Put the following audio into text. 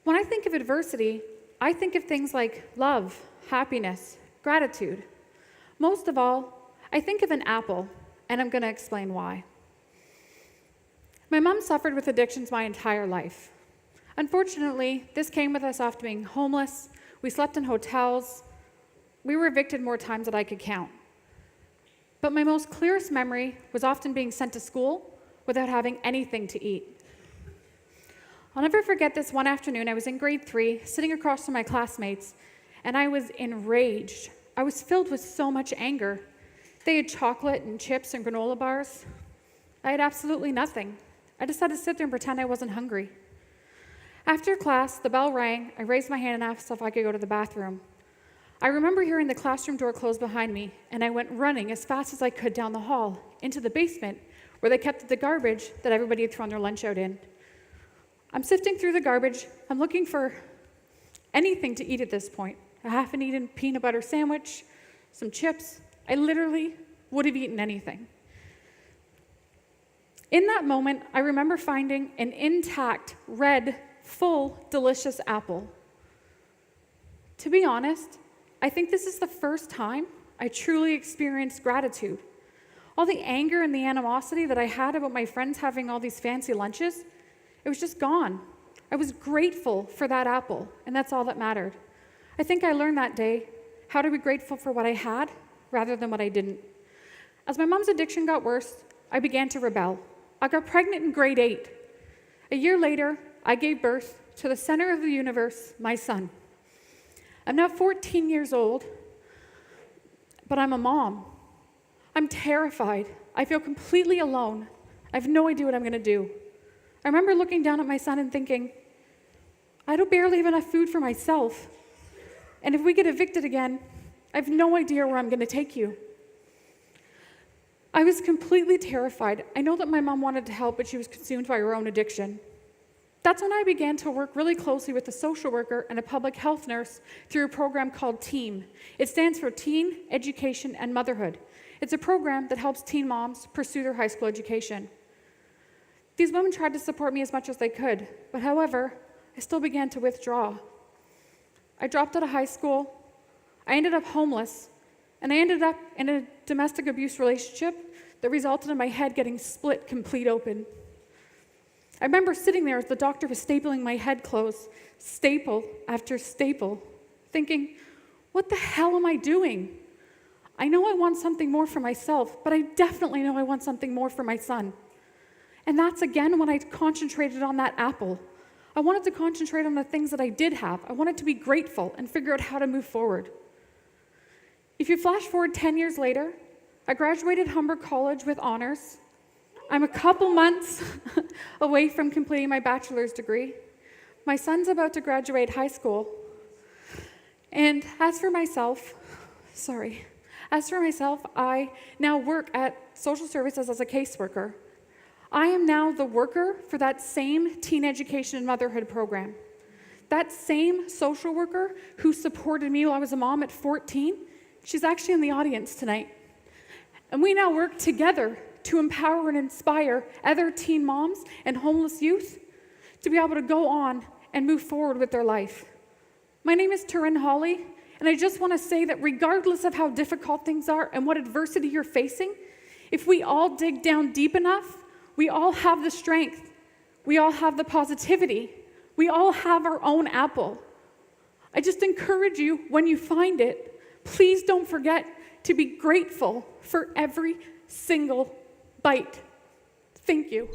When I think of adversity, I think of things like love, happiness, gratitude. Most of all, I think of an apple, and I'm going to explain why. My mom suffered with addictions my entire life. Unfortunately, this came with us after being homeless. We slept in hotels. We were evicted more times than I could count. But my most clearest memory was often being sent to school without having anything to eat. I'll never forget this one afternoon. I was in grade 3, sitting across from my classmates, and I was enraged. I was filled with so much anger. They had chocolate and chips and granola bars. I had absolutely nothing. I just had to sit there and pretend I wasn't hungry. After class, the bell rang. I raised my hand and asked if I could go to the bathroom. I remember hearing the classroom door close behind me, and I went running as fast as I could down the hall into the basement where they kept the garbage that everybody had thrown their lunch out in. I'm sifting through the garbage. I'm looking for anything to eat at this point. A half-eaten peanut butter sandwich, some chips. I literally would have eaten anything. In that moment, I remember finding an intact, red, full, delicious apple. To be honest, I think this is the first time I truly experienced gratitude. All the anger and the animosity that I had about my friends having all these fancy lunches, it was just gone. I was grateful for that apple, and that's all that mattered. I think I learned that day how to be grateful for what I had rather than what I didn't. As my mom's addiction got worse, I began to rebel. I got pregnant in grade 8. A year later, I gave birth to the center of the universe, my son. I'm now 14 years old, but I'm a mom. I'm terrified. I feel completely alone. I have no idea what I'm going to do. I remember looking down at my son and thinking, I don't barely have enough food for myself. And if we get evicted again, I have no idea where I'm going to take you. I was completely terrified. I know that my mom wanted to help, but she was consumed by her own addiction. That's when I began to work really closely with a social worker and a public health nurse through a program called TEAM. It stands for Teen, Education, and Motherhood. It's a program that helps teen moms pursue their high school education. These women tried to support me as much as they could, but however, I still began to withdraw. I dropped out of high school, I ended up homeless, and I ended up in a domestic abuse relationship that resulted in my head getting split complete open. I remember sitting there as the doctor was stapling my head closed, staple after staple, thinking, what the hell am I doing? I know I want something more for myself, but I definitely know I want something more for my son. And that's again when I concentrated on that apple. I wanted to concentrate on the things that I did have. I wanted to be grateful and figure out how to move forward. If you flash forward 10 years later, I graduated Humber College with honors. I'm a couple months away from completing my bachelor's degree. My son's about to graduate high school. And as for myself, I now work at social services as a caseworker. I am now the worker for that same teen education and motherhood program. That same social worker who supported me while I was a mom at 14, she's actually in the audience tonight. And we now work together to empower and inspire other teen moms and homeless youth to be able to go on and move forward with their life. My name is Taryn Hawley, and I just want to say that regardless of how difficult things are and what adversity you're facing, if we all dig down deep enough, we all have the strength, we all have the positivity, we all have our own apple. I just encourage you, when you find it, please don't forget to be grateful for every single bite. Thank you.